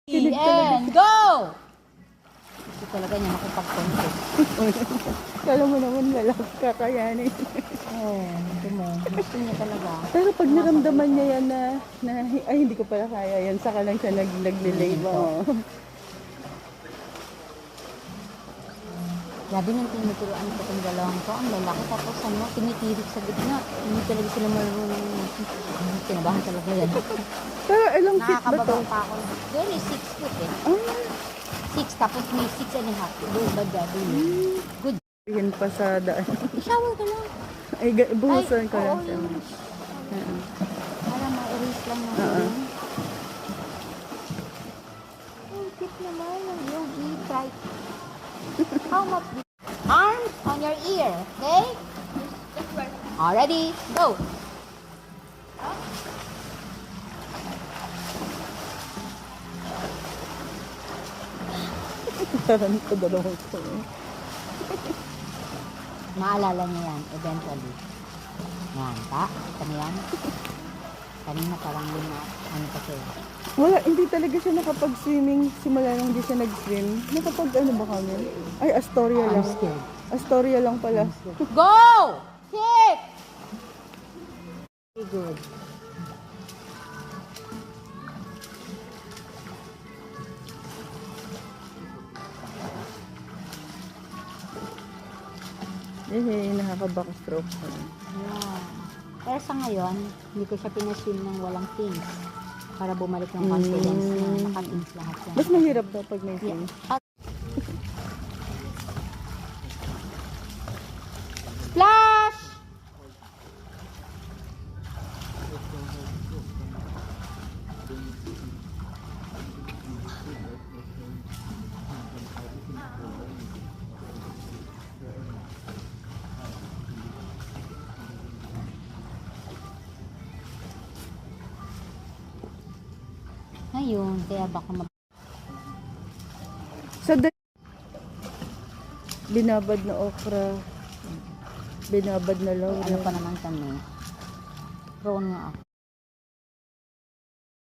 Kinig And go! Gusto talaga niya makipag-contest. Kala mo naman lalaki kakayanin. Oo, ito mo. Gusto niya talaga. Pero pag naramdaman niya yan na ay hindi ko pala kaya yan, saka lang siya naglilay mo. Grabe nang tinuturuan ko itong dalawang to. Ang lalaki tapos ano, tinitirik sa gitna. Hindi talaga sila marunong. Kinabahan talaga yan. Pero ilang feet ba to? Nakakababa pa ako. There is 6 foot eh. Ah, 6 tapos may 6 and a half. Doon ba dyan? Good. yan pa sa daan. I-shower ka lang. Ay, buhusan ko lang oo, siya. yun. Para ma-erase lang ng Oo. Oh, cute naman yung e-trike. How much? Arms on your ear, okay? Already, go. Parang ito dalawang ko. Maalala niya yan, eventually. Yan, ta? Kita mo yan? Kanina parang ano kasi. Wala, hindi talaga siya nakapag-swimming. Simula nung hindi siya nag-swim. Nakapag ano ba kami? Ay, Astoria I'm lang. scared. Astoria lang pala. Go! Kick! Very good. Eh, nakaka-backstroke pa rin. Yeah. Pero sa ngayon, hindi ko siya pinaswim ng walang fins. Para bumalik yung confidence niya. Naka-fins lahat yan. Mas mahirap daw pag may swim. Splash! Ayun, kaya baka Sa binabad na okra, binabad na laurel. ano pa naman kami. Prone nga ako.